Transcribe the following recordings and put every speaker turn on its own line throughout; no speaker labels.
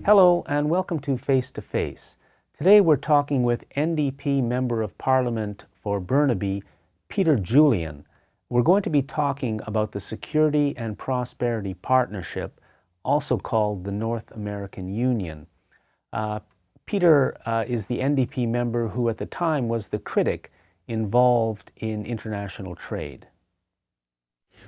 Hello and welcome to Face to Face. Today we're talking with NDP Member of Parliament for Burnaby, Peter Julian. We're going to be talking about the Security and Prosperity Partnership, also called the North American Union. Peter is the NDP member who at the time was the critic involved in international trade.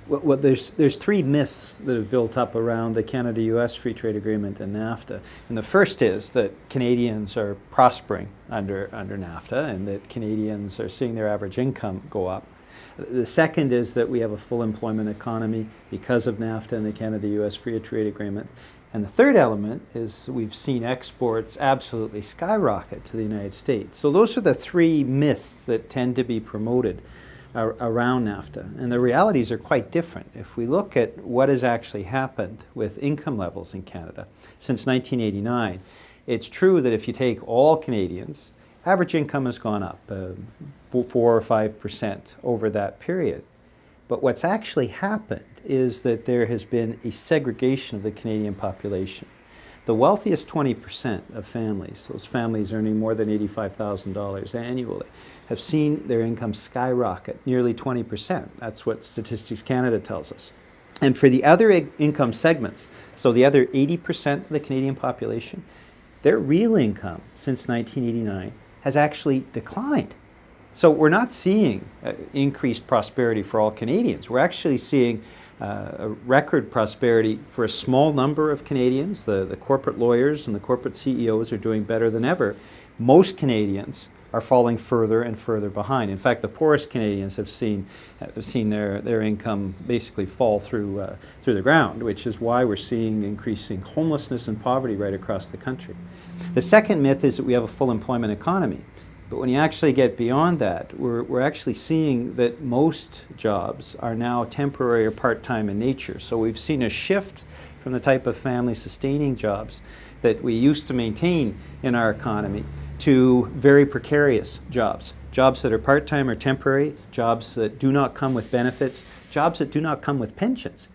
Well, there's three myths that have built up around the Canada-US Free Trade Agreement and NAFTA. And the first is that Canadians are prospering under NAFTA and that Canadians are seeing their average income go up. The second is that we have a full employment economy because of NAFTA and the Canada-US Free Trade Agreement. And the third element is we've seen exports absolutely skyrocket to the United States. So those are the three myths that tend to be promoted around NAFTA. And the realities are quite different. If we look at what has actually happened with income levels in Canada since 1989, it's true that if you take all Canadians, average income has gone up 4 or 5% over that period. But what's actually happened is that there has been a segregation of the Canadian population. The wealthiest 20% of families, those families earning more than $85,000 annually, have seen their income skyrocket, nearly 20%. That's what Statistics Canada tells us. And for the other income segments, so the other 80% of the Canadian population, their real income since 1989 has actually declined. So we're not seeing increased prosperity for all Canadians. We're actually seeing a record prosperity for a small number of Canadians. The corporate lawyers and the corporate CEOs are doing better than ever. Most Canadians are falling further and further behind. In fact, the poorest Canadians have seen their income basically fall through the ground, which is why we're seeing increasing homelessness and poverty right across the country. The second myth is that we have a full employment economy. But when you actually get beyond that, we're actually seeing that most jobs are now temporary or part-time in nature. So we've seen a shift from the type of family-sustaining jobs that we used to maintain in our economy to very precarious jobs. Jobs that are part-time or temporary, jobs that do not come with benefits, jobs that do not come with pensions.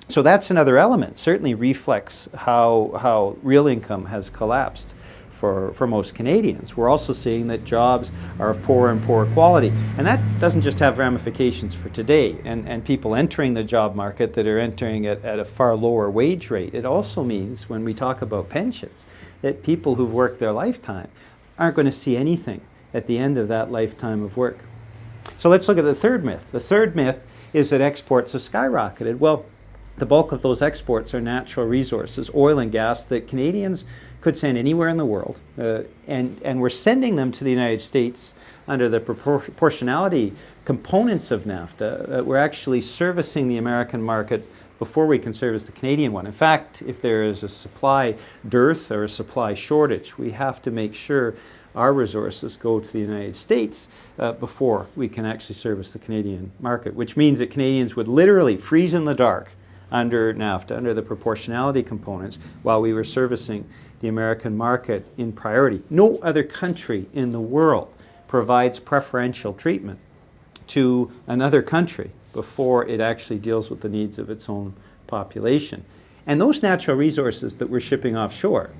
So that's another element. Certainly reflects how real income has collapsed for most Canadians. We're also seeing that jobs are of poorer and poorer quality. And that doesn't just have ramifications for today and people entering the job market that are entering at a far lower wage rate. It also means when we talk about pensions that people who've worked their lifetime aren't going to see anything at the end of that lifetime of work. So let's look at the third myth. The third myth is that exports have skyrocketed. Well, the bulk of those exports are natural resources, oil and gas, that Canadians could send anywhere in the world. And we're sending them to the United States under the proportionality components of NAFTA. We're actually servicing the American market before we can service the Canadian one. In fact, if there is a supply dearth or a supply shortage, we have to make sure our resources go to the United States before we can actually service the Canadian market, which means that Canadians would literally freeze in the dark under NAFTA, under the proportionality components, while we were servicing the American market in priority. No other country in the world provides preferential treatment to another country before it actually deals with the needs of its own population. And those natural resources that we're shipping offshore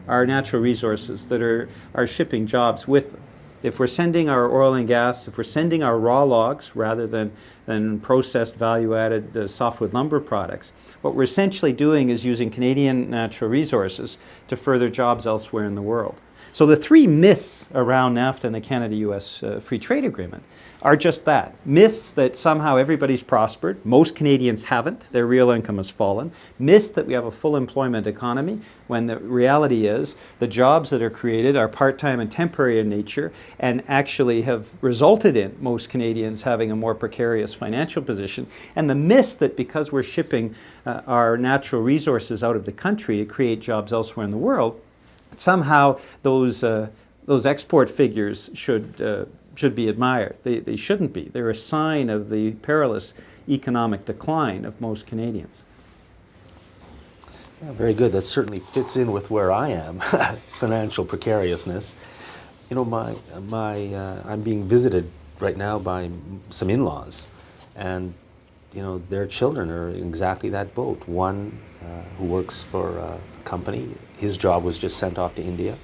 are natural resources that are shipping jobs with them. If we're sending our oil and gas, if we're sending our raw logs rather than processed value-added softwood lumber products, what we're essentially doing is using Canadian natural resources to further jobs elsewhere in the world. So the three myths around NAFTA and the Canada-US Free Trade Agreement are just that. Myths that somehow everybody's prospered. Most Canadians haven't. Their real income has fallen. Myths that we have a full employment economy, when the reality is the jobs that are created are part-time and temporary in nature and actually have resulted in most Canadians having a more precarious financial position. And the myths that because we're shipping our natural resources out of the country to create jobs elsewhere in the world, somehow those export figures should be admired. They shouldn't be. They're a sign of the perilous economic decline of most Canadians.
Yeah, very good. That certainly fits in with where I am, financial precariousness. You know, I'm being visited right now by some in-laws, and you know, their children are in exactly that boat. One who works for a company, his job was just sent off to India,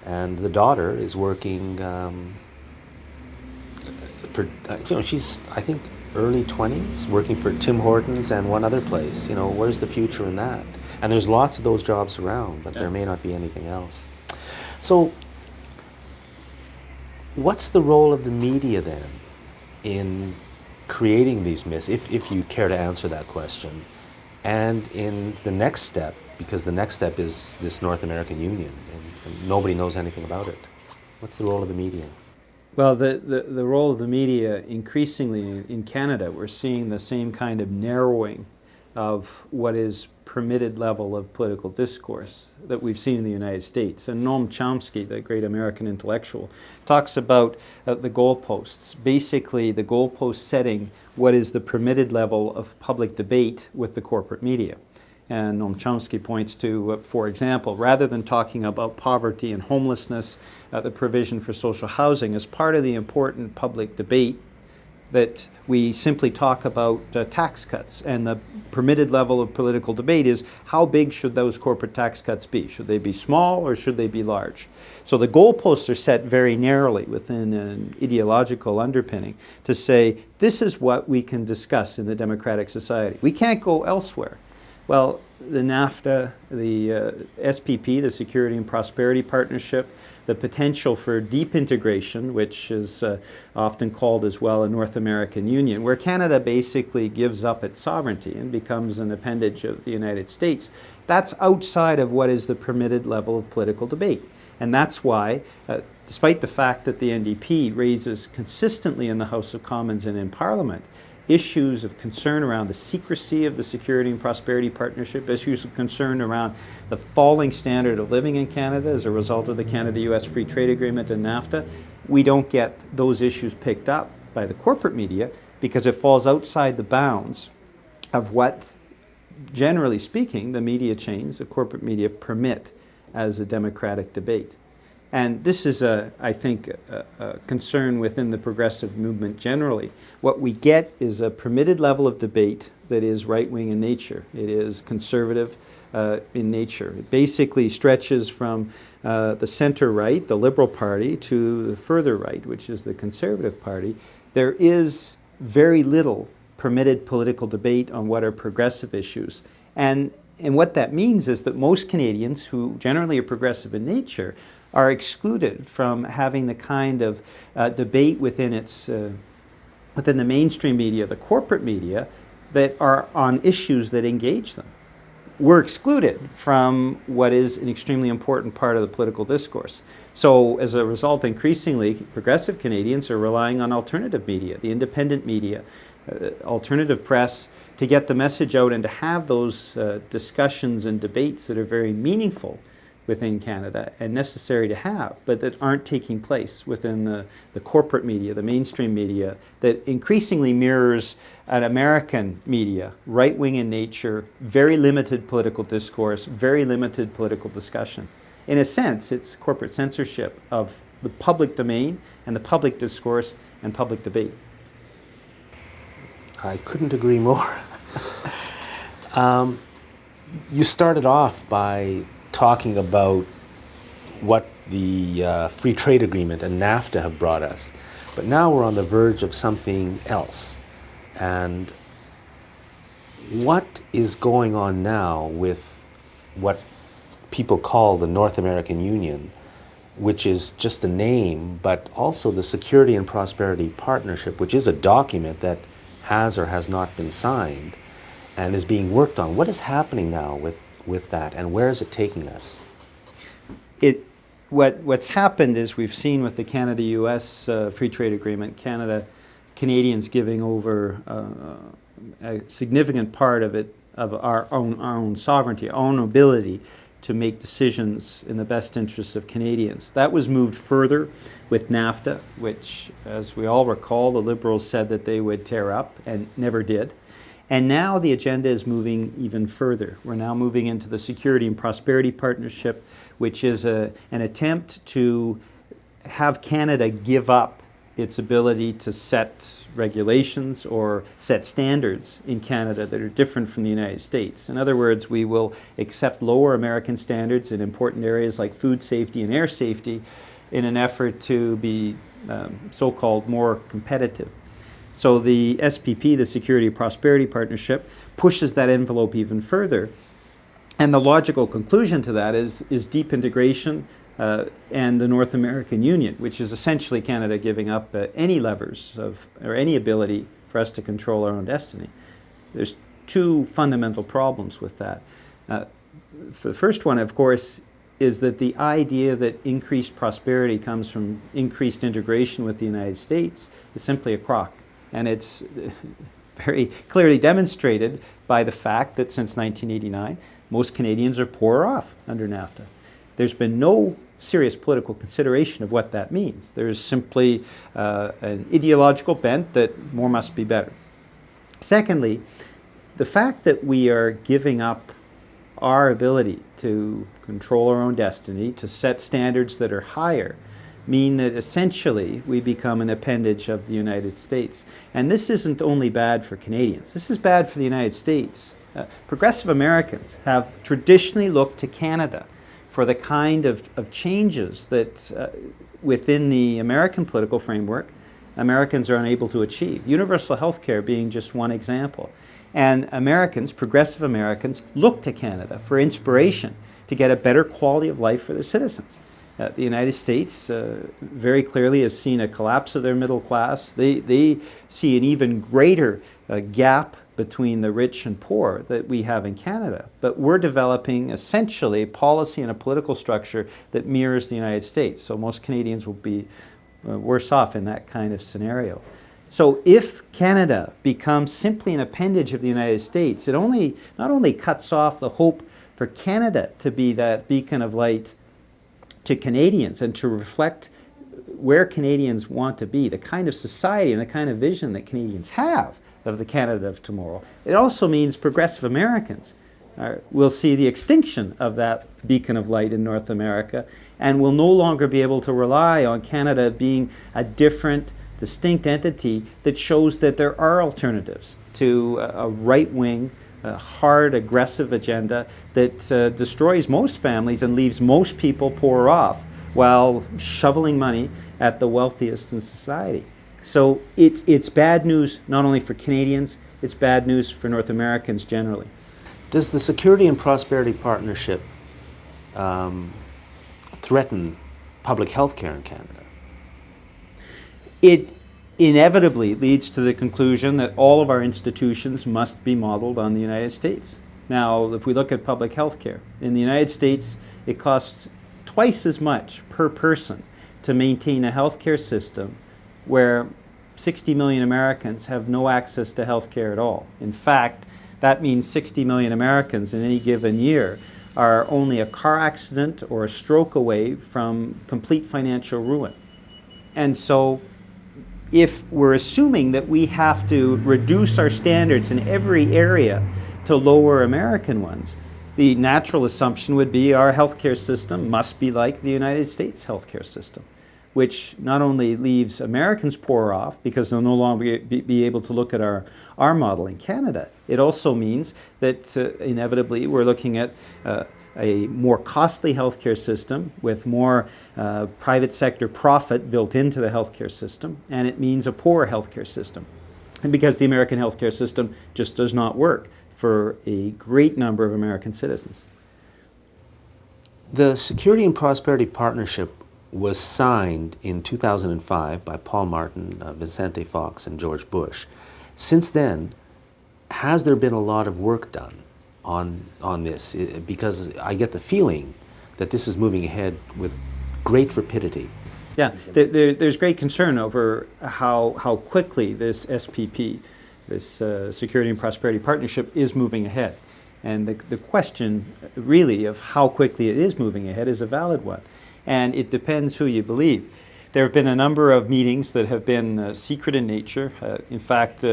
and the daughter is working for, you know, she's, I think, early 20s, working for Tim Hortons and one other place. You know, where's the future in that? And there's lots of those jobs around, but there may not be anything else. So what's the role of the media then in creating these myths, if you care to answer that question, and in the next step, because the next step is this North American Union, and nobody knows anything about it. What's the role of the media?
Well, the role of the media, increasingly in Canada, we're seeing the same kind of narrowing of what is permitted level of political discourse that we've seen in the United States. And Noam Chomsky, the great American intellectual, talks about the goalposts. Basically, the goalpost setting what is the permitted level of public debate with the corporate media. And Noam Chomsky points to, for example, rather than talking about poverty and homelessness, the provision for social housing as part of the important public debate, that we simply talk about tax cuts, and the permitted level of political debate is how big should those corporate tax cuts be? Should they be small or should they be large? So the goalposts are set very narrowly within an ideological underpinning to say this is what we can discuss in the democratic society. We can't go elsewhere. Well, the NAFTA, the SPP, the Security and Prosperity Partnership, the potential for deep integration, which is often called as well a North American Union, where Canada basically gives up its sovereignty and becomes an appendage of the United States, that's outside of what is the permitted level of political debate. And that's why, despite the fact that the NDP raises consistently in the House of Commons and in Parliament issues of concern around the secrecy of the Security and Prosperity Partnership, issues of concern around the falling standard of living in Canada as a result of the Canada-US Free Trade Agreement and NAFTA, we don't get those issues picked up by the corporate media because it falls outside the bounds of what, generally speaking, the media chains, the corporate media, permit as a democratic debate. And this is, I think, a concern within the progressive movement generally. What we get is a permitted level of debate that is right-wing in nature. It is conservative in nature. It basically stretches from the center-right, the Liberal Party, to the further right, which is the Conservative Party. There is very little permitted political debate on what are progressive issues. And what that means is that most Canadians, who generally are progressive in nature, are excluded from having the kind of debate within within the mainstream media, the corporate media, that are on issues that engage them. We're excluded from what is an extremely important part of the political discourse. So as a result, increasingly, progressive Canadians are relying on alternative media, the independent media, alternative press, to get the message out and to have those discussions and debates that are very meaningful within Canada and necessary to have, but that aren't taking place within the corporate media, the mainstream media, that increasingly mirrors an American media, right-wing in nature, very limited political discourse, very limited political discussion. In a sense, it's corporate censorship of the public domain and the public discourse and public debate.
I couldn't agree more. You started off by talking about what the Free Trade Agreement and NAFTA have brought us. But now we're on the verge of something else. And what is going on now with what people call the North American Union, which is just a name, but also the Security and Prosperity Partnership, which is a document that has or has not been signed and is being worked on. What is happening now with that, and where is it taking us?
What's happened is we've seen with the Canada-US Free Trade Agreement, Canadians giving over a significant part of it, of our own sovereignty, our own ability to make decisions in the best interests of Canadians. That was moved further with NAFTA, which, as we all recall, the Liberals said that they would tear up and never did. And now the agenda is moving even further. We're now moving into the Security and Prosperity Partnership, which is an attempt to have Canada give up its ability to set regulations or set standards in Canada that are different from the United States. In other words, we will accept lower American standards in important areas like food safety and air safety in an effort to be so-called more competitive. So the SPP, the Security and Prosperity Partnership, pushes that envelope even further. And the logical conclusion to that is deep integration and the North American Union, which is essentially Canada giving up any levers or any ability for us to control our own destiny. There's two fundamental problems with that. For the first one, of course, is that the idea that increased prosperity comes from increased integration with the United States is simply a crock. And it's very clearly demonstrated by the fact that since 1989, most Canadians are poorer off under NAFTA. There's been no serious political consideration of what that means. There's simply an ideological bent that more must be better. Secondly, the fact that we are giving up our ability to control our own destiny, to set standards that are higher, mean that essentially we become an appendage of the United States. And this isn't only bad for Canadians. This is bad for the United States. Progressive Americans have traditionally looked to Canada for the kind of changes that within the American political framework, Americans are unable to achieve. Universal health care being just one example. And Americans, progressive Americans, look to Canada for inspiration to get a better quality of life for their citizens. The United States very clearly has seen a collapse of their middle class. They see an even greater gap between the rich and poor that we have in Canada. But we're developing essentially a policy and a political structure that mirrors the United States. So most Canadians will be worse off in that kind of scenario. So if Canada becomes simply an appendage of the United States, it not only cuts off the hope for Canada to be that beacon of light to Canadians and to reflect where Canadians want to be, the kind of society and the kind of vision that Canadians have of the Canada of tomorrow. It also means progressive Americans will see the extinction of that beacon of light in North America and will no longer be able to rely on Canada being a different, distinct entity that shows that there are alternatives to a right-wing, hard, aggressive agenda that destroys most families and leaves most people poorer off while shoveling money at the wealthiest in society. So it's bad news not only for Canadians, it's bad news for North Americans generally.
Does the Security and Prosperity Partnership threaten public health care in Canada?
It inevitably leads to the conclusion that all of our institutions must be modeled on the United States. Now, if we look at public health care, in the United States, it costs twice as much per person to maintain a health care system where 60 million Americans have no access to health care at all. In fact, that means 60 million Americans in any given year are only a car accident or a stroke away from complete financial ruin. And so if we're assuming that we have to reduce our standards in every area to lower American ones, the natural assumption would be our healthcare system must be like the United States healthcare system, which not only leaves Americans poorer off because they'll no longer be able to look at our model in Canada, it also means that inevitably we're looking at a more costly healthcare system with more private sector profit built into the healthcare system, and it means a poorer healthcare system. And because the American healthcare system just does not work for a great number of American citizens.
The Security and Prosperity Partnership was signed in 2005 by Paul Martin, Vicente Fox, and George Bush. Since then, has there been a lot of work done on this? Because I get the feeling that this is moving ahead with great rapidity.
Yeah, there's great concern over how quickly this SPP, this Security and Prosperity Partnership, is moving ahead. And the question really of how quickly it is moving ahead is a valid one. And it depends who you believe. There have been a number of meetings that have been secret in nature. In fact,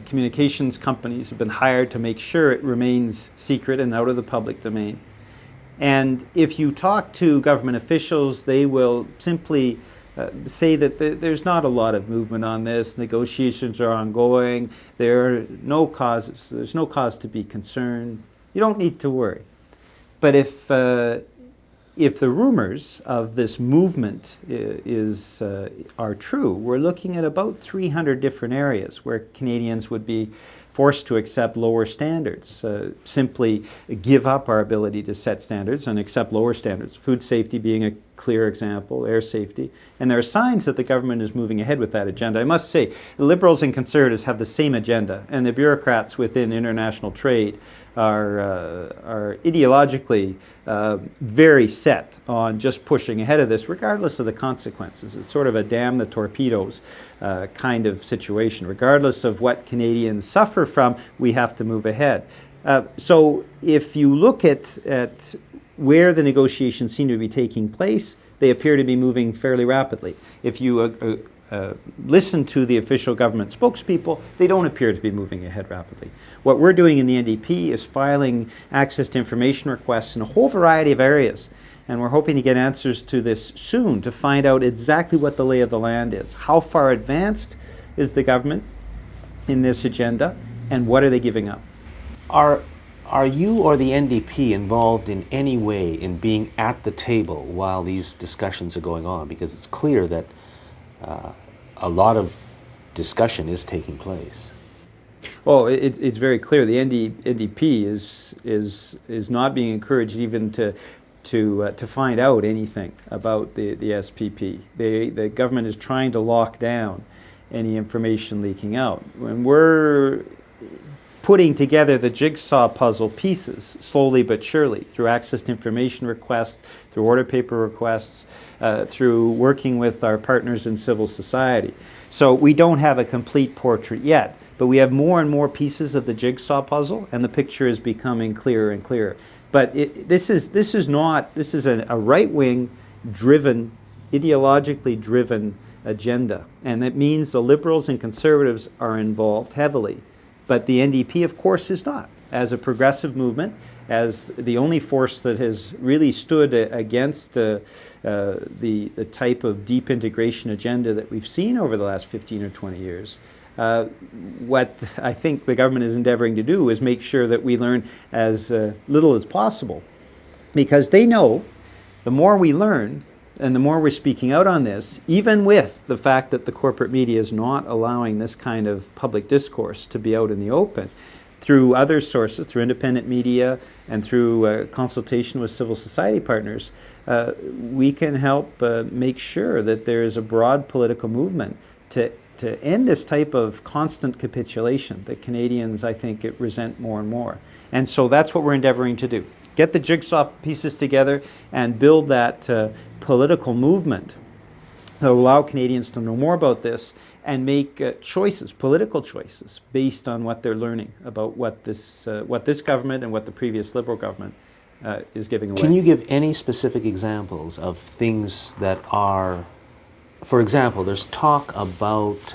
communications companies have been hired to make sure it remains secret and out of the public domain. And if you talk to government officials, they will simply say that there's not a lot of movement on this, negotiations are ongoing, there's no cause to be concerned, you don't need to worry. But if the rumors of this movement are true, we're looking at about 300 different areas where Canadians would be forced to accept lower standards, simply give up our ability to set standards and accept lower standards. Food safety being a clear example, air safety. And there are signs that the government is moving ahead with that agenda. I must say, the Liberals and Conservatives have the same agenda, and the bureaucrats within international trade are ideologically very set on just pushing ahead of this, regardless of the consequences. It's sort of a damn the torpedoes kind of situation. Regardless of what Canadians suffer from, we have to move ahead. So if you look at where the negotiations seem to be taking place, they appear to be moving fairly rapidly. If you listen to the official government spokespeople, they don't appear to be moving ahead rapidly. What we're doing in the NDP is filing access to information requests in a whole variety of areas, and we're hoping to get answers to this soon to find out exactly what the lay of the land is. How far advanced is the government in this agenda, and what are they giving up?
Are you or the NDP involved in any way in being at the table while these discussions are going on? Because it's clear that a lot of discussion is taking place.
Well, it's very clear. The NDP is not being encouraged even to find out anything about the SPP. The government is trying to lock down any information leaking out. When we're putting together the jigsaw puzzle pieces slowly but surely through access to information requests, through order paper requests, through working with our partners in civil society. So we don't have a complete portrait yet, but we have more and more pieces of the jigsaw puzzle, and the picture is becoming clearer and clearer. But this is a right-wing driven, ideologically driven agenda, and that means the Liberals and Conservatives are involved heavily. But the NDP, of course, is not. As a progressive movement, as the only force that has really stood against the type of deep integration agenda that we've seen over the last 15 or 20 years, what I think the government is endeavoring to do is make sure that we learn as little as possible. Because they know the more we learn, and the more we're speaking out on this, even with the fact that the corporate media is not allowing this kind of public discourse to be out in the open, through other sources, through independent media and through consultation with civil society partners, we can help make sure that there is a broad political movement to end this type of constant capitulation that Canadians, I think, resent more and more. And so that's what we're endeavoring to do. Get the jigsaw pieces together and build that political movement that will allow Canadians to know more about this and make choices, political choices, based on what they're learning about what this government and what the previous Liberal government is giving away.
Can you give any specific examples of things that are, for example, there's talk about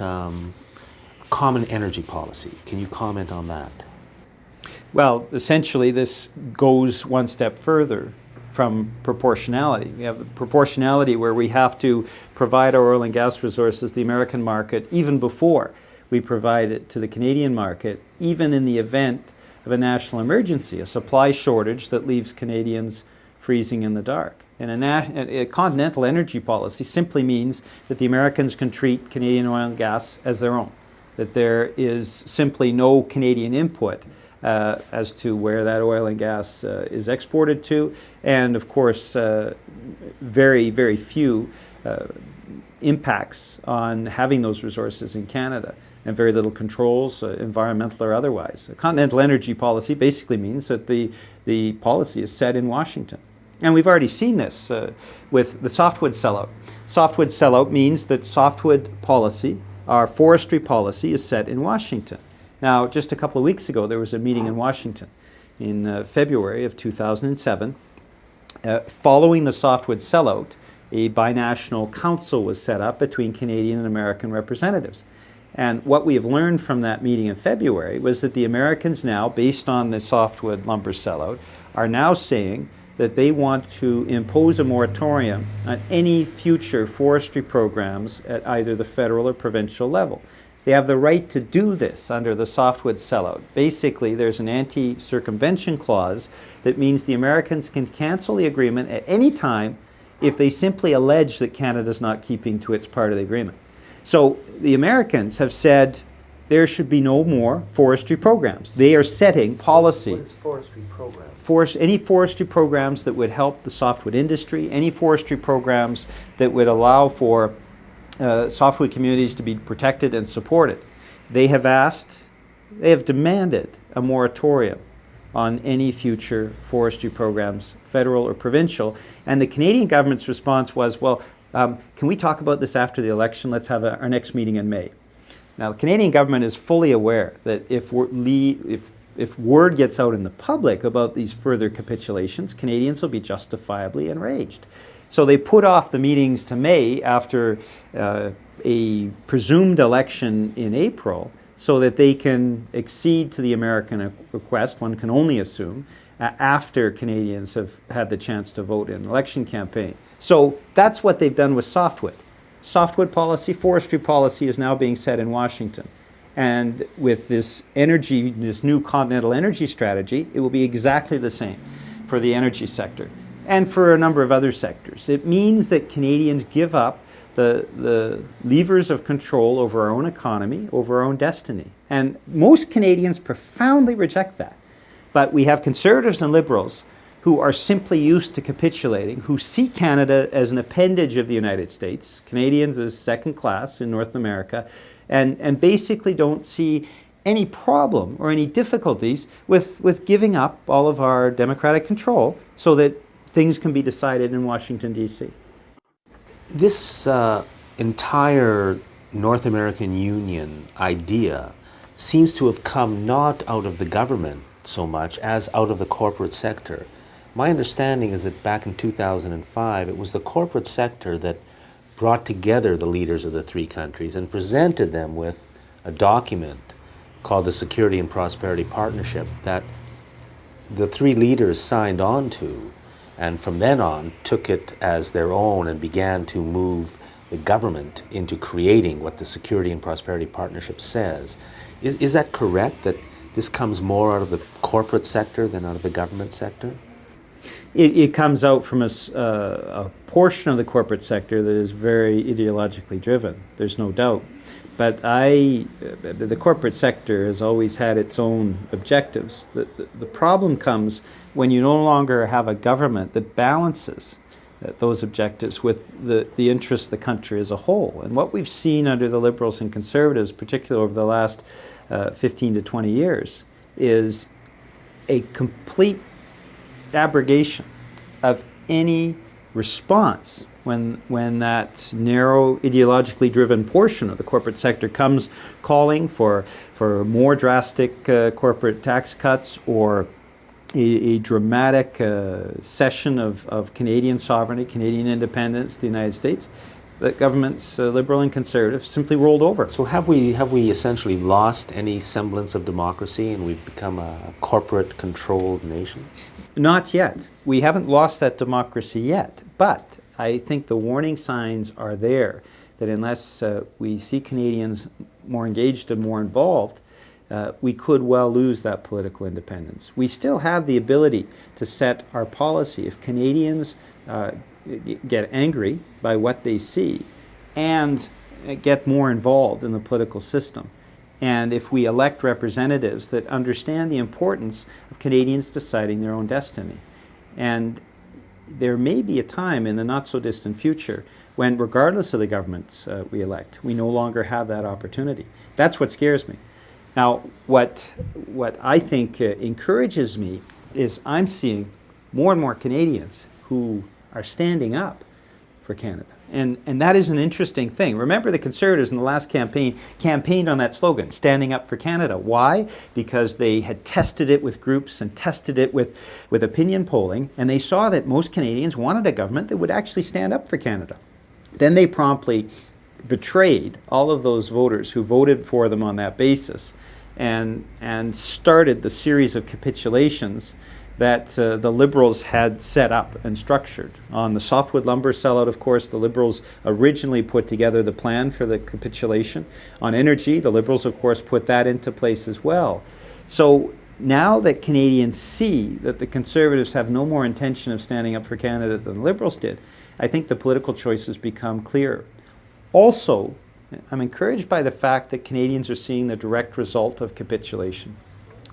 common energy policy. Can you comment on that?
Well, essentially, this goes one step further from proportionality. We have proportionality where we have to provide our oil and gas resources to the American market even before we provide it to the Canadian market, even in the event of a national emergency, a supply shortage that leaves Canadians freezing in the dark. And a continental energy policy simply means that the Americans can treat Canadian oil and gas as their own, that there is simply no Canadian input as to where that oil and gas is exported to, and of course very, very few impacts on having those resources in Canada, and very little controls, environmental or otherwise. A continental energy policy basically means that the policy is set in Washington. And we've already seen this with the softwood sellout. Softwood sellout means that softwood policy, our forestry policy, is set in Washington. Now, just a couple of weeks ago, there was a meeting in Washington in February of 2007. Following the softwood sellout, a binational council was set up between Canadian and American representatives. And what we have learned from that meeting in February was that the Americans now, based on the softwood lumber sellout, are now saying that they want to impose a moratorium on any future forestry programs at either the federal or provincial level. They have the right to do this under the softwood sellout. Basically, there's an anti-circumvention clause that means the Americans can cancel the agreement at any time if they simply allege that Canada's not keeping to its part of the agreement. So the Americans have said there should be no more forestry programs. They are setting policy.
What is forestry program?
Any forestry programs that would help the softwood industry, any forestry programs that would allow for softwood communities to be protected and supported. They have demanded a moratorium on any future forestry programs, federal or provincial. And the Canadian government's response was, well, can we talk about this after the election? Let's have our next meeting in May. Now, the Canadian government is fully aware that if word gets out in the public about these further capitulations, Canadians will be justifiably enraged. So they put off the meetings to May after a presumed election in April so that they can accede to the American request, one can only assume, after Canadians have had the chance to vote in an election campaign. So that's what they've done with softwood. Softwood policy, forestry policy is now being set in Washington. And with this new continental energy strategy, it will be exactly the same for the energy sector and for a number of other sectors. It means that Canadians give up the levers of control over our own economy, over our own destiny. And most Canadians profoundly reject that. But we have Conservatives and Liberals who are simply used to capitulating, who see Canada as an appendage of the United States, Canadians as second class in North America, and basically don't see any problem or any difficulties with giving up all of our democratic control so that things can be decided in Washington, D.C.
This entire North American Union idea seems to have come not out of the government so much as out of the corporate sector. My understanding is that back in 2005, it was the corporate sector that brought together the leaders of the three countries and presented them with a document called the Security and Prosperity Partnership that the three leaders signed on to, and from then on took it as their own and began to move the government into creating what the Security and Prosperity Partnership says. Is that correct, that this comes more out of the corporate sector than out of the government sector?
It comes out from a portion of the corporate sector that is very ideologically driven, there's no doubt. But the corporate sector has always had its own objectives. The problem comes when you no longer have a government that balances those objectives with the interests of the country as a whole. And what we've seen under the Liberals and Conservatives, particularly over the last 15 to 20 years, is a complete abrogation of any response when that narrow, ideologically driven portion of the corporate sector comes calling for more drastic corporate tax cuts or a dramatic cession of Canadian sovereignty, Canadian independence to the United States. The governments, Liberal and Conservative, simply rolled over.
So have we essentially lost any semblance of democracy and we've become a corporate-controlled nation?
Not yet. We haven't lost that democracy yet, but I think the warning signs are there that unless we see Canadians more engaged and more involved, we could well lose that political independence. We still have the ability to set our policy. If Canadians get angry by what they see and get more involved in the political system, and if we elect representatives that understand the importance of Canadians deciding their own destiny. And there may be a time in the not-so-distant future when, regardless of the governments we elect, we no longer have that opportunity. That's what scares me. Now, what I think encourages me is I'm seeing more and more Canadians who are standing up for Canada. And that is an interesting thing. Remember, the Conservatives in the last campaign campaigned on that slogan, standing up for Canada. Why? Because they had tested it with groups and tested it with opinion polling, and they saw that most Canadians wanted a government that would actually stand up for Canada. Then they promptly betrayed all of those voters who voted for them on that basis and started the series of capitulations that the Liberals had set up and structured. On the softwood lumber sellout, of course, the Liberals originally put together the plan for the capitulation. On energy, the Liberals, of course, put that into place as well. So now that Canadians see that the Conservatives have no more intention of standing up for Canada than the Liberals did, I think the political choices become clearer. Also, I'm encouraged by the fact that Canadians are seeing the direct result of capitulation.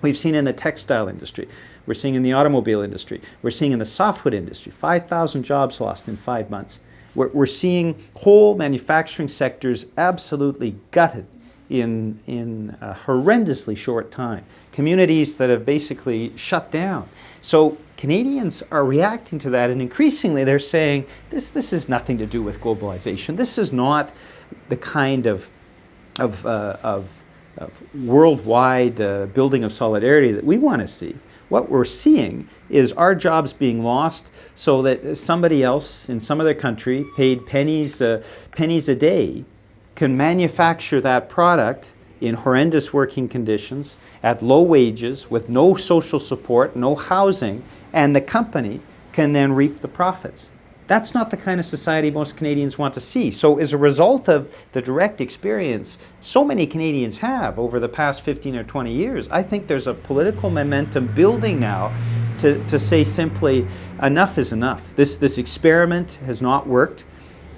We've seen in the textile industry, we're seeing in the automobile industry, we're seeing in the softwood industry, 5,000 jobs lost in 5 months. We're seeing whole manufacturing sectors absolutely gutted in a horrendously short time. Communities that have basically shut down. So Canadians are reacting to that, and increasingly they're saying, this has nothing to do with globalization. This is not the kind of worldwide building of solidarity that we want to see. What we're seeing is our jobs being lost so that somebody else in some other country paid pennies a day can manufacture that product in horrendous working conditions at low wages with no social support, no housing, and the company can then reap the profits. That's not the kind of society most Canadians want to see. So as a result of the direct experience so many Canadians have over the past 15 or 20 years, I think there's a political momentum building now to say simply, enough is enough. This experiment has not worked,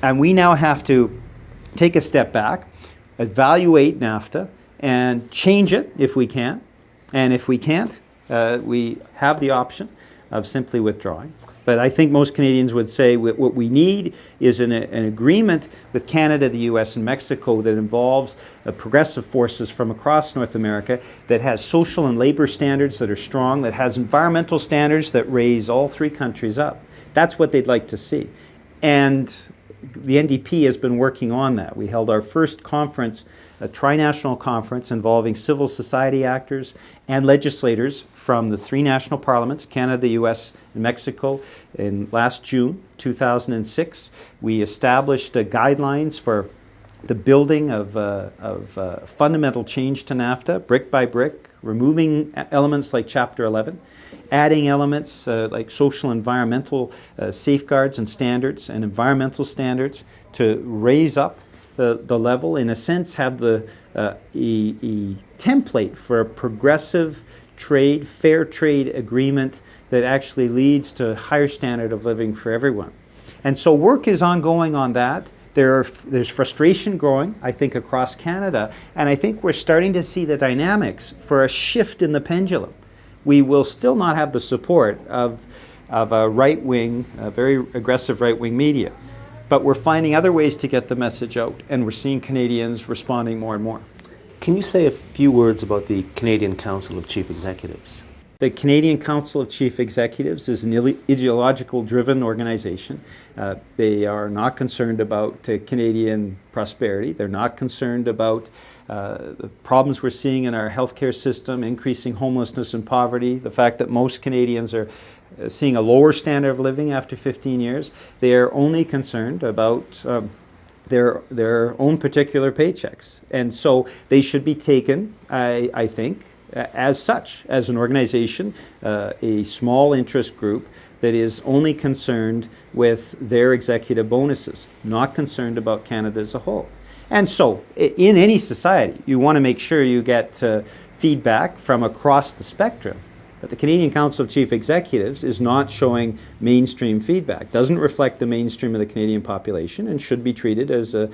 and we now have to take a step back, evaluate NAFTA, and change it if we can. And if we can't, we have the option of simply withdrawing. But I think most Canadians would say what we need is an agreement with Canada, the US, and Mexico that involves progressive forces from across North America, that has social and labor standards that are strong, that has environmental standards that raise all three countries up. That's what they'd like to see. And the NDP has been working on that. We held our first conference, a trinational conference involving civil society actors and legislators from the three national parliaments, Canada, the US, and Mexico, in last June 2006. We established guidelines for the building of fundamental change to NAFTA, brick by brick, removing elements like Chapter 11, adding elements like social environmental safeguards and standards and environmental standards to raise up the level, in a sense, have a template for a progressive trade, fair trade agreement that actually leads to a higher standard of living for everyone. And so work is ongoing on that. There's frustration growing, I think, across Canada, and I think we're starting to see the dynamics for a shift in the pendulum. We will still not have the support of a right-wing, very aggressive right-wing media, but we're finding other ways to get the message out, and we're seeing Canadians responding more and more.
Can you say a few words about the Canadian Council of Chief Executives?
The Canadian Council of Chief Executives is an ideological-driven organization. They are not concerned about Canadian prosperity. They're not concerned about the problems we're seeing in our healthcare system, increasing homelessness and poverty, the fact that most Canadians are seeing a lower standard of living after 15 years. They are only concerned about their own particular paychecks. And so they should be taken, I think, as such, as an organization, a small interest group that is only concerned with their executive bonuses, not concerned about Canada as a whole. And so, in any society, you want to make sure you get feedback from across the spectrum. But the Canadian Council of Chief Executives is not showing mainstream feedback, doesn't reflect the mainstream of the Canadian population, and should be treated as an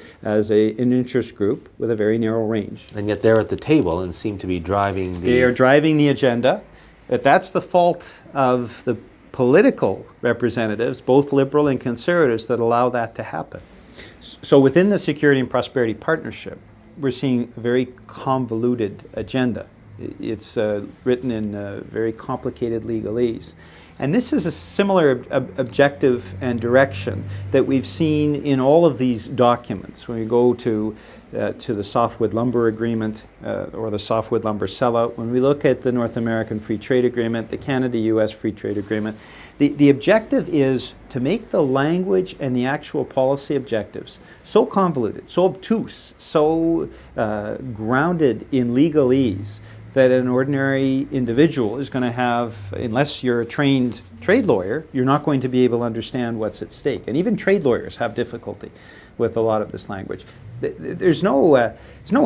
interest group with a very narrow range.
And yet they're at the table and seem to be driving the...
They are driving the agenda, but that's the fault of the political representatives, both Liberal and Conservatives, that allow that to happen. So within the Security and Prosperity Partnership, we're seeing a very convoluted agenda. It's written in very complicated legalese. And this is a similar objective and direction that we've seen in all of these documents. When we go to the softwood lumber agreement or the softwood lumber sellout, when we look at the North American Free Trade Agreement, the Canada-US Free Trade Agreement, the objective is to make the language and the actual policy objectives so convoluted, so obtuse, so grounded in legalese, that an ordinary individual is going to have, unless you're a trained trade lawyer, you're not going to be able to understand what's at stake. And even trade lawyers have difficulty with a lot of this language. There's no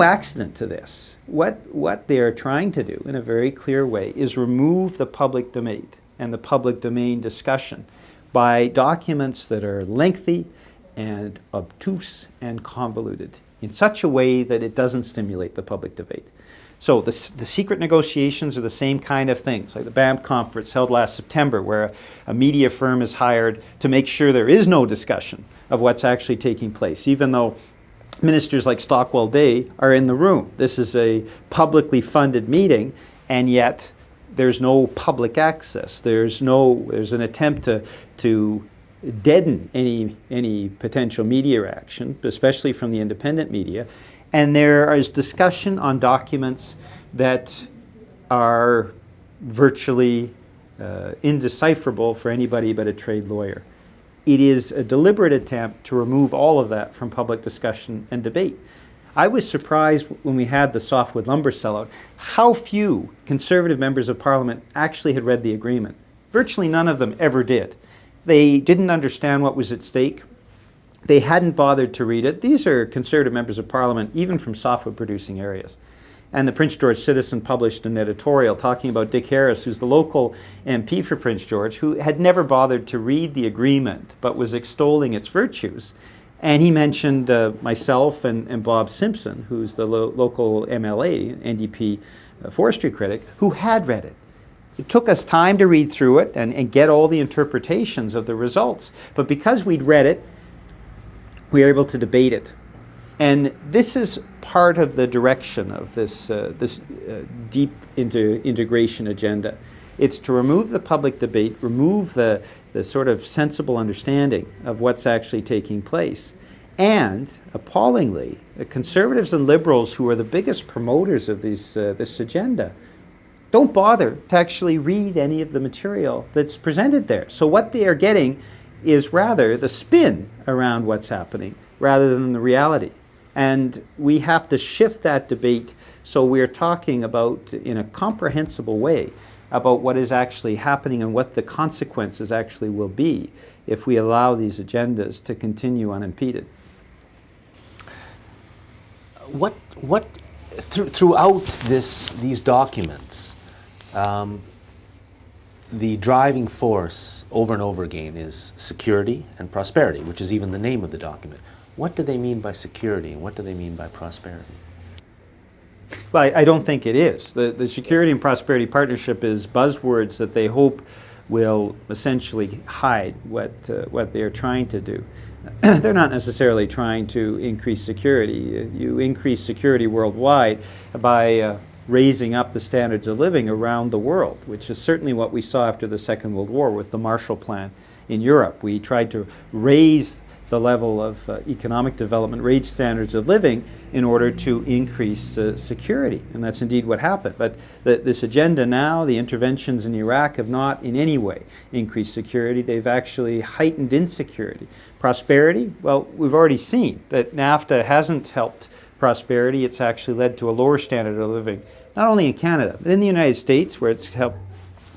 accident to this. What they're trying to do in a very clear way is remove the public domain and the public domain discussion by documents that are lengthy and obtuse and convoluted in such a way that it doesn't stimulate the public debate. So the secret negotiations are the same kind of things, like the BAMP conference held last September, where a media firm is hired to make sure there is no discussion of what's actually taking place, even though ministers like Stockwell Day are in the room. This is a publicly funded meeting, and yet there's no public access. There's an attempt to deaden any potential media action, especially from the independent media. And there is discussion on documents that are virtually indecipherable for anybody but a trade lawyer. It is a deliberate attempt to remove all of that from public discussion and debate. I was surprised when we had the softwood lumber sellout how few Conservative members of Parliament actually had read the agreement. Virtually none of them ever did. They didn't understand what was at stake. They hadn't bothered to read it. These are Conservative members of Parliament, even from softwood producing areas. And the Prince George Citizen published an editorial talking about Dick Harris, who's the local MP for Prince George, who had never bothered to read the agreement, but was extolling its virtues. And he mentioned myself and Bob Simpson, who's the local MLA, NDP forestry critic, who had read it. It took us time to read through it and get all the interpretations of the results. But because we'd read it, we were able to debate it. And this is part of the direction of this deep integration agenda. It's to remove the public debate, remove the sort of sensible understanding of what's actually taking place. And, appallingly, the Conservatives and Liberals, who are the biggest promoters of this agenda, don't bother to actually read any of the material that's presented there. So what they are getting is rather the spin around what's happening rather than the reality. And we have to shift that debate so we're talking about, in a comprehensible way, about what is actually happening and what the consequences actually will be if we allow these agendas to continue unimpeded.
Throughout these documents, the driving force over and over again is security and prosperity, which is even the name of the document. What do they mean by security and what do they mean by prosperity?
Well, I don't think it is. The Security and Prosperity Partnership is buzzwords that they hope will essentially hide what they are trying to do. They're not necessarily trying to increase security. You increase security worldwide by raising up the standards of living around the world, which is certainly what we saw after the Second World War with the Marshall Plan in Europe. We tried to raise the level of economic development, raise standards of living in order to increase security. And that's indeed what happened. But this agenda now, the interventions in Iraq have not in any way increased security. They've actually heightened insecurity. Prosperity, well, we've already seen that NAFTA hasn't helped prosperity. It's actually led to a lower standard of living, not only in Canada, but in the United States, where it's helped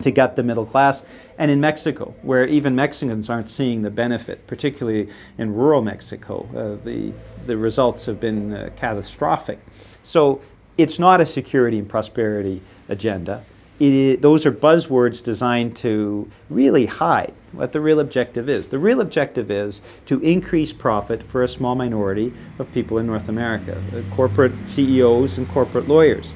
to gut the middle class, and in Mexico, where even Mexicans aren't seeing the benefit, particularly in rural Mexico. The results have been catastrophic. So it's not a security and prosperity agenda. Those are buzzwords designed to really hide what the real objective is. The real objective is to increase profit for a small minority of people in North America, corporate CEOs and corporate lawyers.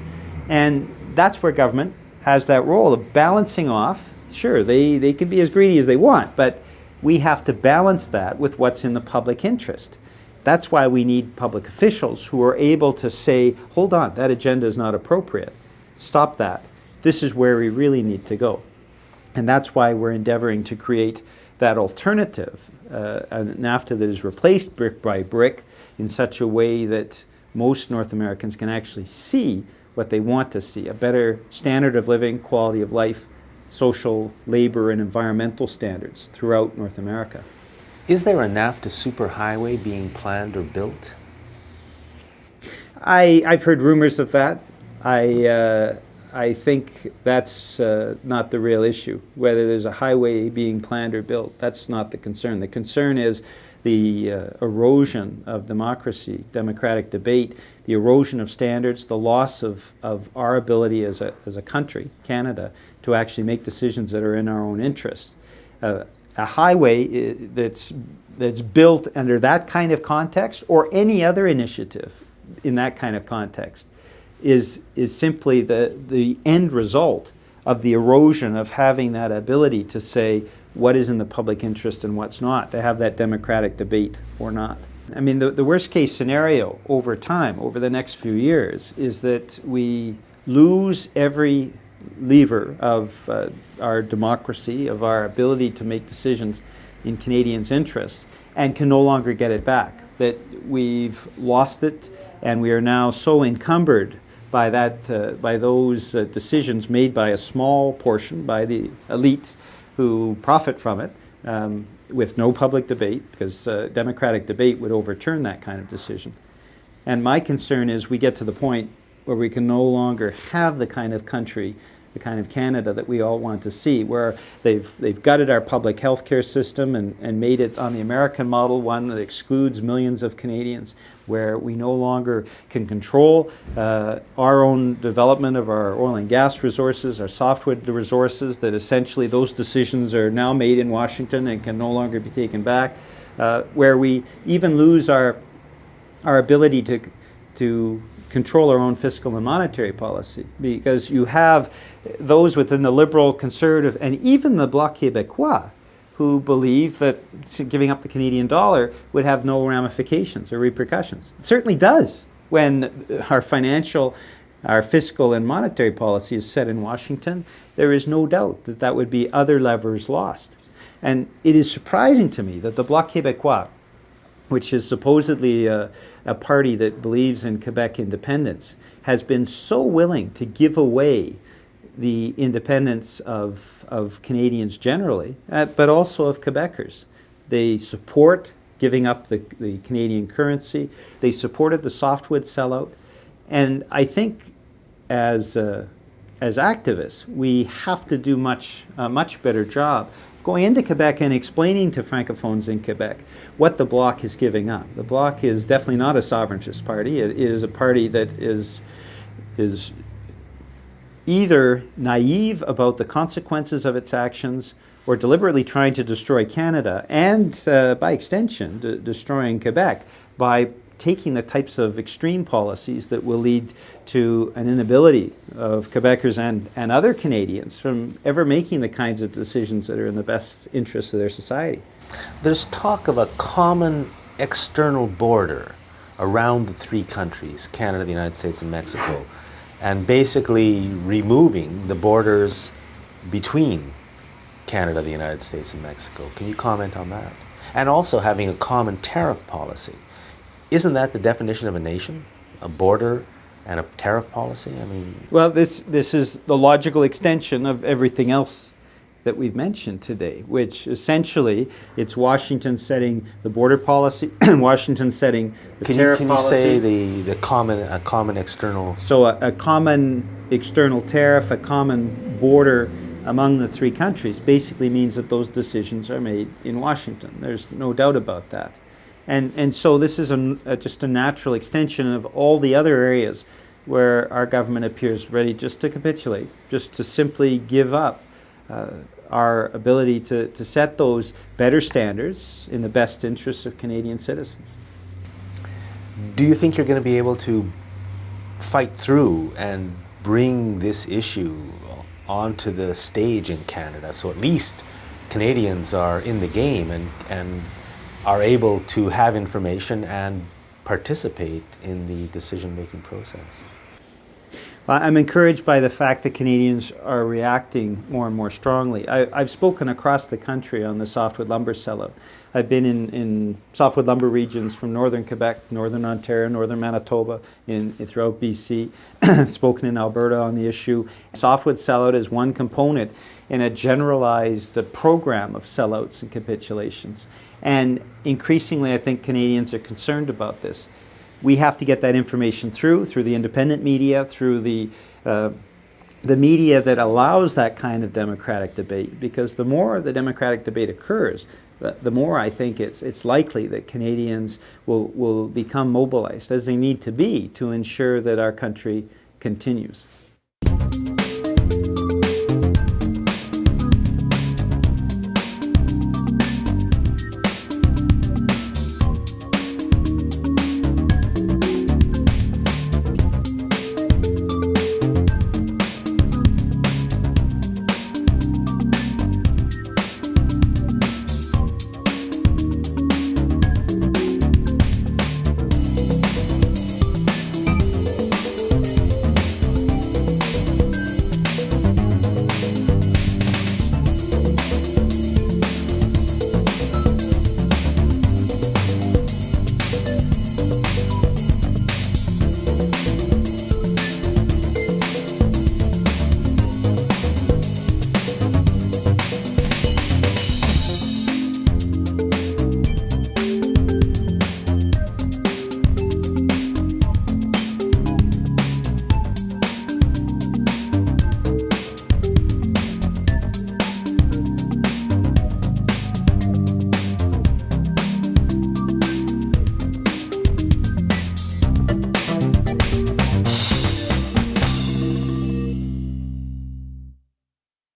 And that's where government has that role of balancing off. Sure, they can be as greedy as they want, but we have to balance that with what's in the public interest. That's why we need public officials who are able to say, hold on, that agenda is not appropriate. Stop that. This is where we really need to go. And that's why we're endeavoring to create that alternative, a NAFTA that is replaced brick by brick in such a way that most North Americans can actually see what they want to see, a better standard of living, quality of life, social, labor, and environmental standards throughout North America.
Is there a NAFTA superhighway being planned or built?
I've heard rumors of that. I think that's not the real issue. Whether there's a highway being planned or built, that's not the concern. The concern is the erosion of democracy, democratic debate, the erosion of standards, the loss of our ability as a country, Canada, to actually make decisions that are in our own interests. A highway that's built under that kind of context, or any other initiative in that kind of context, is simply the end result of the erosion of having that ability to say what is in the public interest and what's not, to have that democratic debate or not. I mean, the worst case scenario over time, over the next few years, is that we lose every lever of our democracy, of our ability to make decisions in Canadians' interests, and can no longer get it back. That we've lost it, and we are now so encumbered by that, by those decisions made by a small portion, by the elites who profit from it, with no public debate, because democratic debate would overturn that kind of decision. And my concern is we get to the point where we can no longer have the kind of country, the kind of Canada that we all want to see, where they've gutted our public health care system and made it on the American model, one that excludes millions of Canadians, where we no longer can control our own development of our oil and gas resources, our softwood resources, that essentially those decisions are now made in Washington and can no longer be taken back, where we even lose our ability to control our own fiscal and monetary policy, because you have those within the Liberal, Conservative, and even the Bloc Québécois who believe that giving up the Canadian dollar would have no ramifications or repercussions. It certainly does when our financial, our fiscal and monetary policy is set in Washington. There is no doubt that that would be other levers lost. And it is surprising to me that the Bloc Québécois, which is supposedly a party that believes in Quebec independence, has been so willing to give away the independence of Canadians generally, but also of Quebecers. They support giving up the Canadian currency. They supported the softwood sellout. And I think as activists, we have to do a much better job going into Quebec and explaining to Francophones in Quebec what the Bloc is giving up. The Bloc is definitely not a sovereigntist party. It is a party that is either naive about the consequences of its actions, or deliberately trying to destroy Canada, and by extension, destroying Quebec by taking the types of extreme policies that will lead to an inability of Quebecers and other Canadians from ever making the kinds of decisions that are in the best interests of their society.
There's talk of a common external border around the three countries, Canada, the United States, and Mexico, and basically removing the borders between Canada, the United States, and Mexico. Can you comment on that? And also having a common tariff policy. Isn't that the definition of a nation? A border and a tariff policy? I mean...
Well, this is the logical extension of everything else that we've mentioned today, which essentially it's Washington setting the border policy, Washington setting the tariff policy.
Can you say a common external...
So a common external tariff, a common border among the three countries basically means that those decisions are made in Washington. There's no doubt about that. And so this is just a natural extension of all the other areas where our government appears ready just to capitulate, just to simply give up our ability to set those better standards in the best interests of Canadian citizens.
Do you think you're going to be able to fight through and bring this issue onto the stage in Canada, so at least Canadians are in the game and are able to have information and participate in the decision-making process?
Well, I'm encouraged by the fact that Canadians are reacting more and more strongly. I've spoken across the country on the softwood lumber sellout. I've been in softwood lumber regions from northern Quebec, northern Ontario, northern Manitoba, throughout BC. I've spoken in Alberta on the issue. Softwood sellout is one component in a generalized program of sellouts and capitulations. And increasingly, I think Canadians are concerned about this. We have to get that information through the independent media, through the the media that allows that kind of democratic debate, because the more the democratic debate occurs, the more I think it's likely that Canadians will become mobilized, as they need to be, to ensure that our country continues.